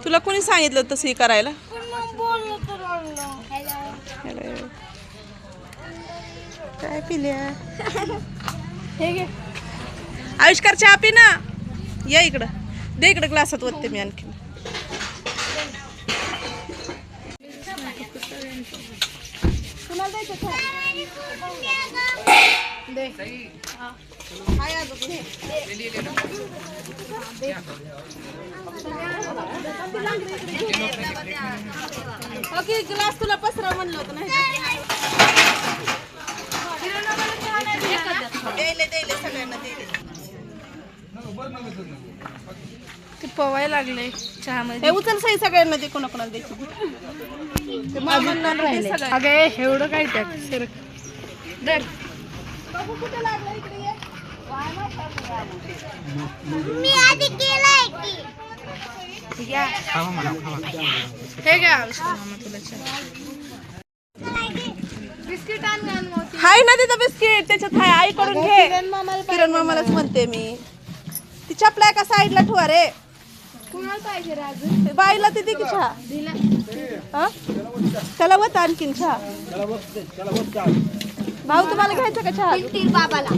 तुला कोणी सांगितलं तसं हे करायला? काय पिल्या? हे घे आविष्कार चहा पी ना. या इकडं दे, इकडं ग्लासात ओतते मी आणखी. ओके ग्लास तुला पसरा म्हणलं होतं ना. सगळ्यांना ते पवायला लागले चहा मध्ये. उचल सही सगळ्यांना दे, कोणाकोणाला द्यायची. अगे एवढं काय त्यात सर मी आधी केलंय की हे घ्या तुला चहा. बिस्किट आण मोठी. हाय ना तिथं बिस्किट त्याच्यात हाय. आईकडून घे. किरण मामालाच म्हणते मी. ती चपला एका साईडला ठेवा रे. कुणाला पाहिजे रे अजून? बाईला ती दे की चहा. हा त्याला वत आणखीन चहा. भाऊ तुम्हाला घ्यायचं का चहा? बाबाला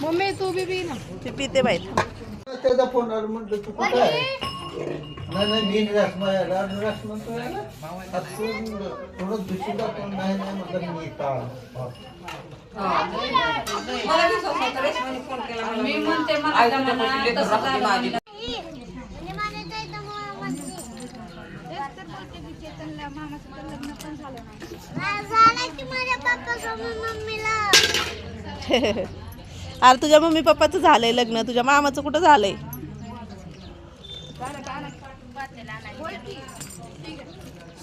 मम्मी तू बी पी ना. ती पिते बाई. त्याचा फोन आला म्हटलं तू कुठं आहे? नाही मी रस म्हणतो थोडं दुसरी पण नाही म्हटलं मी अरे तुझ्या मम्मी पप्पाचं झालंय लग्न, तुझ्या मामाचं कुठं झालंय?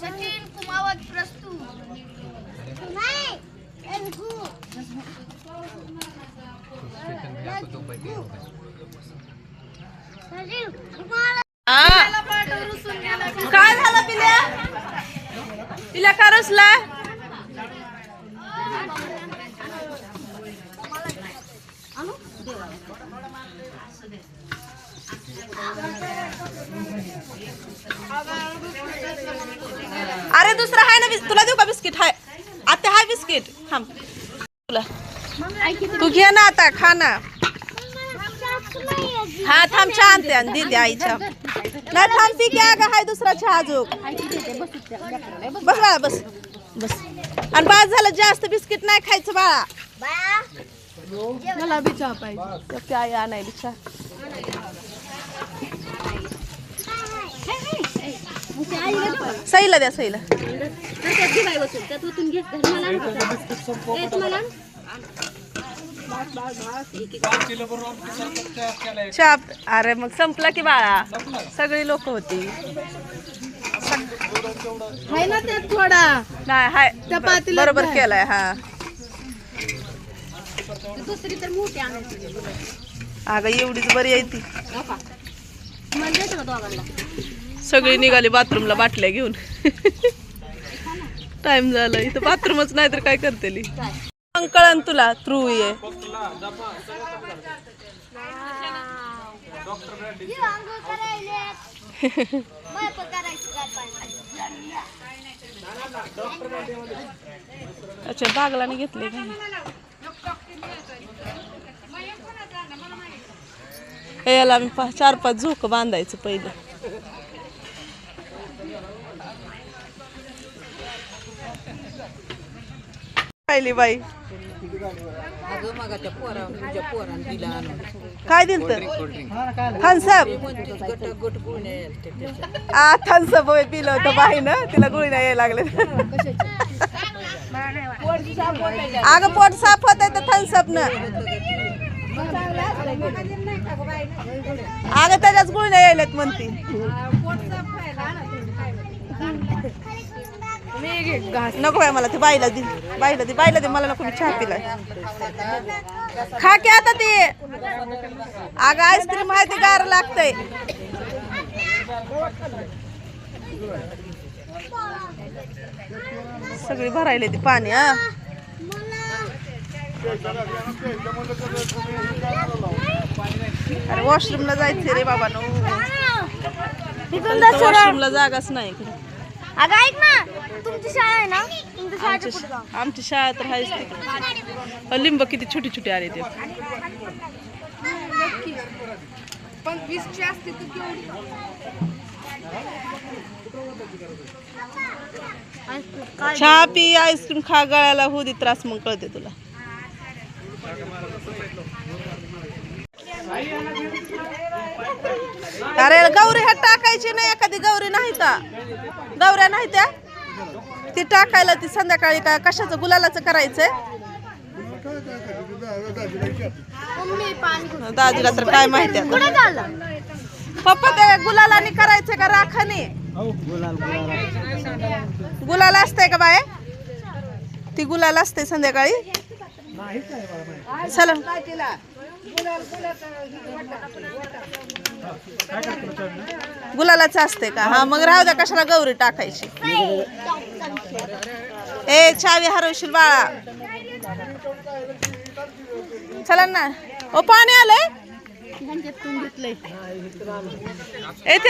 सचिन कुमावत प्रस्तुत काय झालं पिल्या? पिल्या का रसला? अरे दुसरा हाय ना, तुला देऊ का बिस्किट? हाय आता हाय बिस्किट. थांब तुला तू घे ना आता, खा ना. हा थांब चहा आणते आणि दे आईच्या. नाही थांब ती घ्या का हाय दुसरा चहा अजून. बस बाळा बस बस. आणि बास झालं, जास्त बिस्किट नाही खायचं बाळा. मला बी चहा पाहिजे. आई आणायला चहा. सईला द्या सईला. चहा. अरे मग संपला की बाळा, सगळी लोक होती. हाय ना त्यात थोडा. नाही हाय चपातीला बरोबर केलाय. हा दुसरी तर मोठी आणायची. अगं एवढीच बरी आहे ती. म्हणजे दोघांना सगळी निघाली बाथरूमला बाटल्या घेऊन. टाइम झाला, इथं बाथरूमच नाही तर काय करतेली. मग कळन तुला थ्रू ये. अच्छा बागलाने घेतले का? याला आम्ही 4-5 झोक बांधायचं पहिलं. पाहिली बाई काय दिल तर थम्सअप. थम्सअप पिलं होतं बाई ना, तिला गुळी नाही यायला लागले. अगं पोट साफ होत आहे तर थम्सअप न. अगं त्याच्याच गुळी नाही यायलात म्हणती. नको आहे मला, ती बाईला दे बाईला दे बाईला दे. मला नको, मी चहा पिला. खा की आता ते. अगं आईस्क्रीम आहे ते गार लागतंय. सगळी भरायला ती पाणी. हा अरे वॉशरूमला जायचंय रे बाबा नो वॉशरूमला जागाच नाही इकडे. अगं ऐक ना, तुमची शाळा आहे ना, तुमच्या शाळेच्या पुढे जा. आमची शाळा तर आहेच तिकडे. लिंब किती छोटी छोटी आले ते. पण 20ची असते तू केवढी चहा पी आईस्क्रीम खा गळ्याला होऊ दे त्रास मग कळते तुला. अरे गौरी ह्या टाकायची नाही एखादी गौरी नाही का गौऱ्या नाही त्या ती टाकायला ती संध्याकाळी का कशाचं गुलालाचं करायचंय. मम्मी पाणी दाजीला तर काय माहिती आहे. कुठे झालं पप्पा ते गुलालाने करायचंय का राखाने. गुलाल असतंय का बाय ती गुलाल असते संध्याकाळी. चला गुलालाच असते का. हा मग राहू द्या कशाला गौरी टाकायची. ए चावी हरवशील बाळा. चला ना ओ पाणी आलंय. घेतलंय येते